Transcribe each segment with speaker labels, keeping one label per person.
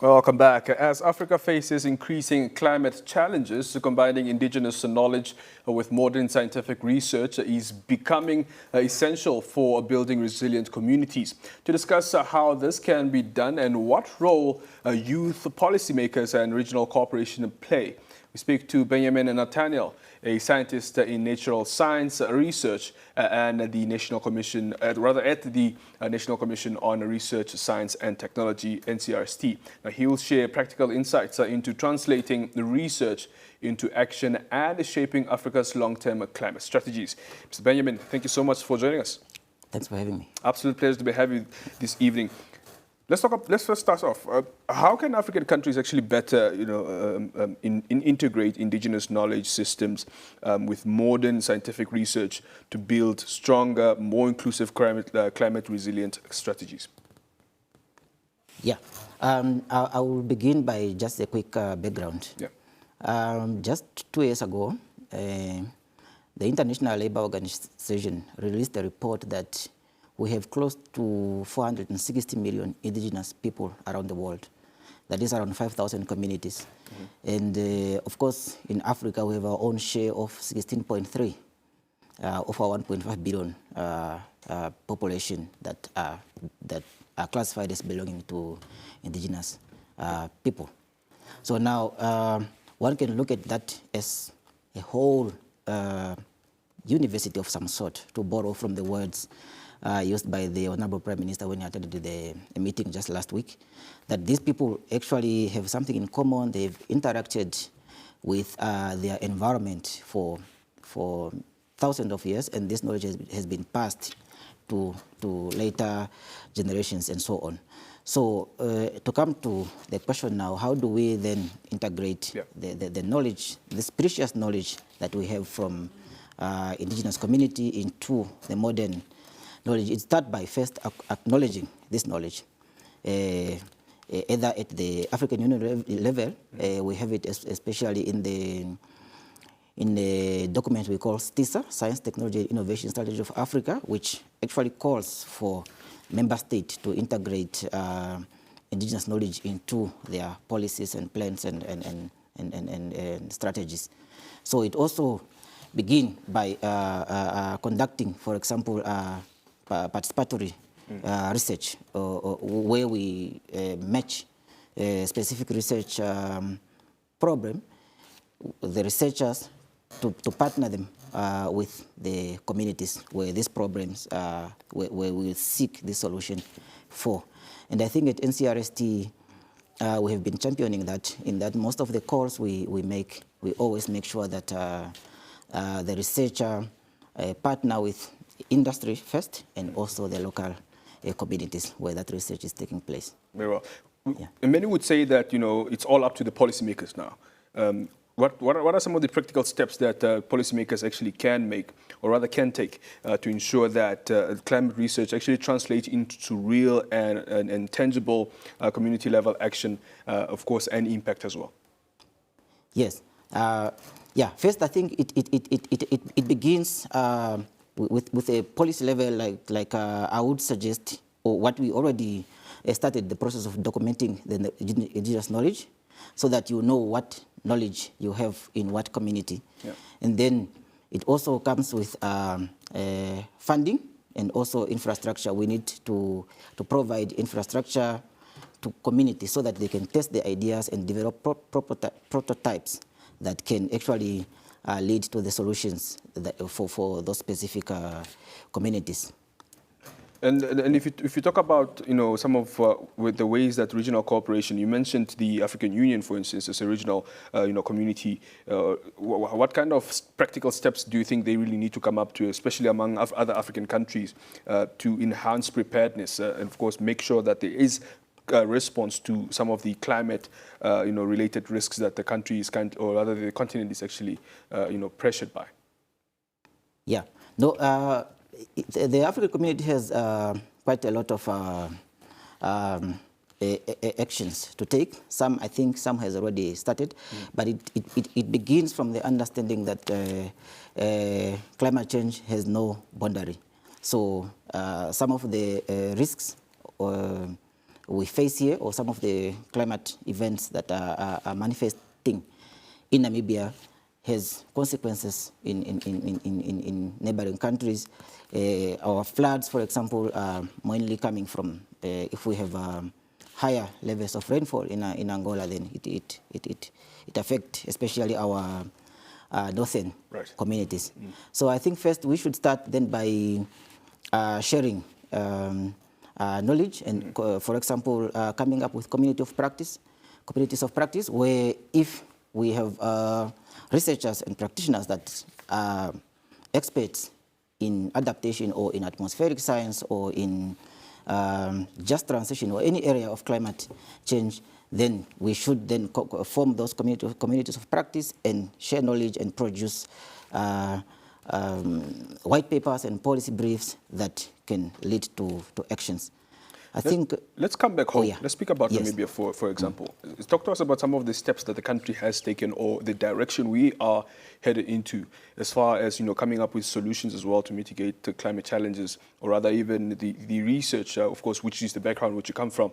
Speaker 1: Welcome back. As Africa faces increasing climate challenges, combining indigenous knowledge with modern scientific research is becoming essential for building resilient communities. To discuss how this can be done and what role youth policymakers and regional cooperation play, we speak to Benyamen Nathanael, a scientist in natural science research and the National Commission, at the National Commission on Research, Science and Technology, NCRST. Now, he will share practical insights into translating the research into action and shaping Africa's long-term climate strategies. Mr. Benyamen, thank you so much for joining us.
Speaker 2: Thanks for having me.
Speaker 1: Absolute pleasure to have you this evening. Let's first start off. How can African countries actually better, integrate indigenous knowledge systems with modern scientific research to build stronger, more inclusive climate resilient strategies?
Speaker 2: Yeah, I will begin by just a quick background.
Speaker 1: Yeah.
Speaker 2: Just 2 years ago, the International Labour Organization released a report that we have close to 460 million indigenous people around the world. That is around 5,000 communities. Mm-hmm. And of course, in Africa, we have our own share of 16.3 of our 1.5 billion population that are classified as belonging to indigenous people. So now one can look at that as a whole university of some sort, to borrow from the words used by the Honorable Prime Minister when he attended a meeting just last week, that these people actually have something in common. They've interacted with their environment for thousands of years, and this knowledge has been passed to later generations and so on. So to come to the question now, how do we then integrate the knowledge, this precious knowledge that we have from indigenous community into the modern knowledge? It starts by first acknowledging this knowledge. Either at the African Union level, we have it especially in the document we call STISA, Science, Technology, Innovation Strategy of Africa, which actually calls for member states to integrate indigenous knowledge into their policies and plans and strategies. So it also begins by conducting, for example, participatory research, where we match a specific research problem, the researchers to partner them with the communities where these problems, where we seek the solution for. And I think at NCRST, we have been championing that, in that most of the calls we make, we always make sure that the researcher partner with industry first, and also the local communities where that research is taking place.
Speaker 1: Very well. Yeah. And many would say that, it's all up to the policymakers now. What are some of the practical steps that policymakers actually can make, or rather can take, to ensure that climate research actually translates into real and tangible community-level action, of course, and impact as well? Yes.
Speaker 2: Yeah. First, I think it begins with a policy level, like I would suggest, or what we already started the process of documenting the indigenous knowledge, so that you know what knowledge you have in what community. Yeah. And then it also comes with funding and also infrastructure. We need to provide infrastructure to communities so that they can test the ideas and develop prototypes that can actually lead to the solutions that for those specific communities.
Speaker 1: And if you talk about some of with the ways that regional cooperation, you mentioned the African Union, for instance, as a regional community. What kind of practical steps do you think they really need to come up to, especially among other African countries, to enhance preparedness and of course make sure that there is a response to some of the climate related risks that the country is or rather the continent is actually pressured by?
Speaker 2: Yeah. No. The African community has quite a lot of actions to take. I think some has already started, but it begins from the understanding that climate change has no boundary. So some of the risks we face here, or some of the climate events that are manifesting in Namibia, has consequences in neighboring countries. Our floods, for example, are mainly coming from if we have higher levels of rainfall in Angola, then it affects especially our northern communities. So I think first we should start then by sharing knowledge and, for example, coming up with communities of practice, where if we have researchers and practitioners that are experts in adaptation or in atmospheric science or in just transition or any area of climate change, then we should then form those communities of practice and share knowledge and produce white papers and policy briefs that can lead to actions.
Speaker 1: Let's come back home. Let's speak about Namibia, for example. Talk to us about some of the steps that the country has taken or the direction we are headed into as far as, coming up with solutions as well to mitigate the climate challenges, or rather even the research, of course, which is the background which you come from.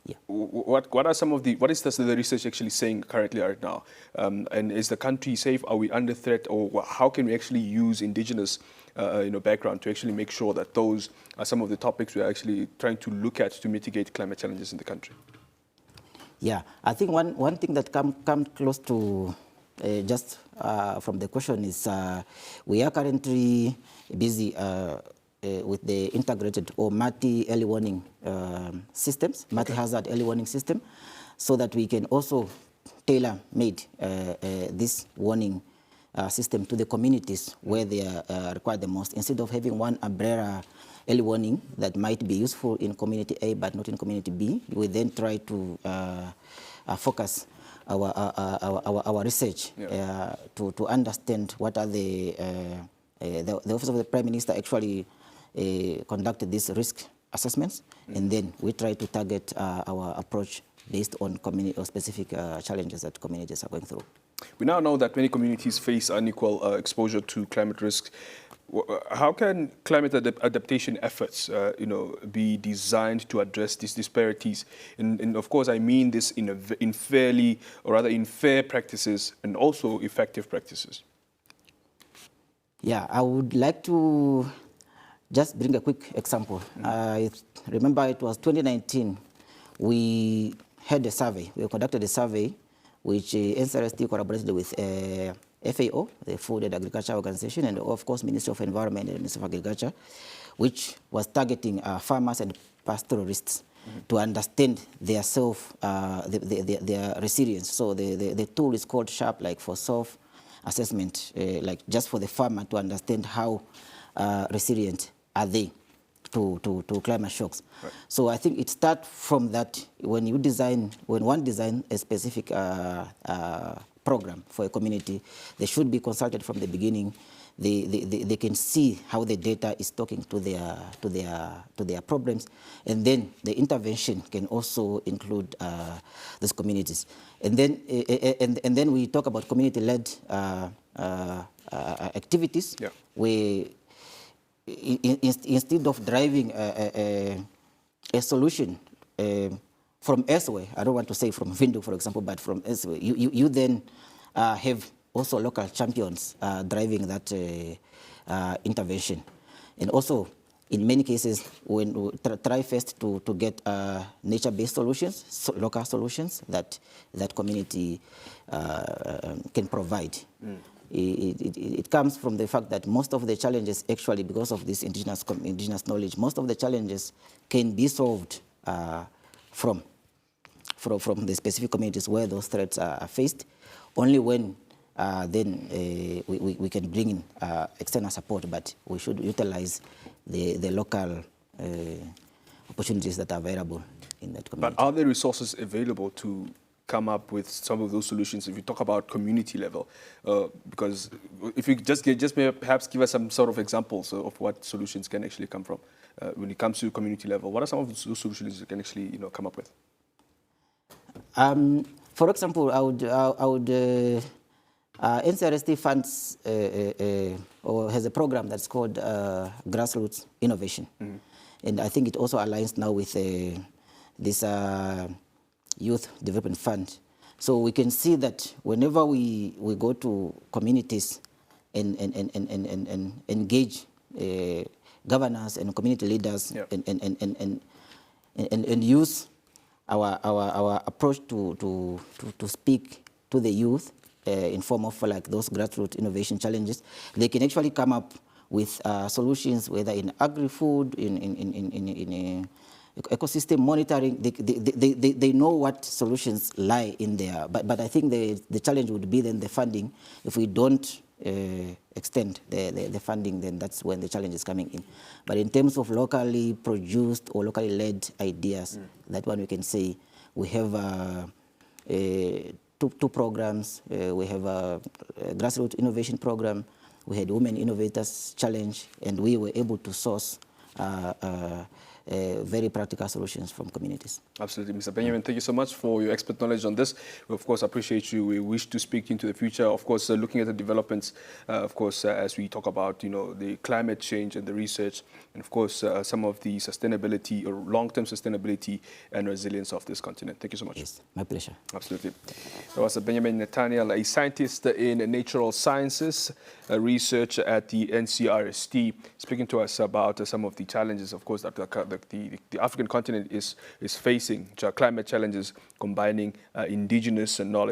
Speaker 2: Yeah.
Speaker 1: What is the research actually saying currently right now? And is the country safe? Are we under threat? Or how can we actually use indigenous background to actually make sure that those are some of the topics we're actually trying to look at to mitigate climate challenges in the country?
Speaker 2: Yeah, I think one thing that come close to just from the question is we are currently busy with the integrated or multi early warning systems, multi-hazard early warning system, so that we can also tailor-made this warning system to the communities where they are required the most. Instead of having one umbrella early warning that might be useful in community A but not in community B, we then try to focus our research to understand what are the Office of the Prime Minister actually conducted these risk assessments, and then we try to target our approach based on community or specific challenges that communities are going through.
Speaker 1: We now know that many communities face unequal exposure to climate risks. How can climate adaptation efforts, be designed to address these disparities? And of course, I mean this in fair practices and also effective practices.
Speaker 2: Yeah, I would like to just bring a quick example. I remember it was 2019. We had a survey. We conducted a survey which NCRST collaborated with FAO, the Food and Agriculture Organization, and of course Ministry of Environment and Ministry of Agriculture, which was targeting farmers and pastoralists to understand their their resilience. So the tool is called SHARP, like for self-assessment, like just for the farmer to understand how resilient are they to climate shocks. Right. So I think it starts from that. When one design a specific program for a community, they should be consulted from the beginning. They can see how the data is talking to their problems, and then the intervention can also include these communities. And then we talk about community-led activities, where instead of driving a solution from elsewhere, I don't want to say from Windhoek, for example, but from elsewhere, you then have also local champions driving that intervention. And also, in many cases, when we try first to get nature-based solutions, local solutions that community can provide. It comes from the fact that most of the challenges, actually, because of this indigenous knowledge, most of the challenges can be solved from the specific communities where those threats are faced, only when then we can bring in external support, but we should utilize the local opportunities that are available in that community.
Speaker 1: But are there resources available to come up with some of those solutions if you talk about community level? Because if you just perhaps give us some sort of examples of what solutions can actually come from when it comes to community level. What are some of those solutions you can actually come up with?
Speaker 2: For example, I would NCRST funds or has a program that's called Grassroots Innovation, and I think it also aligns now with this Youth Development Fund. So we can see that whenever we go to communities and engage governors and community leaders,
Speaker 1: Yep.
Speaker 2: and use our approach to speak to the youth in form of like those grassroots innovation challenges, they can actually come up with solutions, whether in agri-food, in ecosystem monitoring. They know what solutions lie in there. But I think the challenge would be then the funding. If we don't extend the funding, then that's when the challenge is coming in. But in terms of locally produced or locally led ideas, that one we can say we have two programs. We have a grassroots innovation program. We had Women Innovators Challenge, and we were able to source very practical solutions from communities.
Speaker 1: Absolutely, Mr. Benyamen, thank you so much for your expert knowledge on this. We, of course, appreciate you. We wish to speak into the future. Of course, looking at the developments, of course, as we talk about, the climate change and the research, and of course, some of the sustainability or long-term sustainability and resilience of this continent. Thank you so much.
Speaker 2: Yes, my pleasure.
Speaker 1: Absolutely. That was Benyamen Nathanael, a scientist in natural sciences, research at the NCRST, speaking to us about some of the challenges, of course, that the African continent is facing, climate challenges, combining indigenous knowledge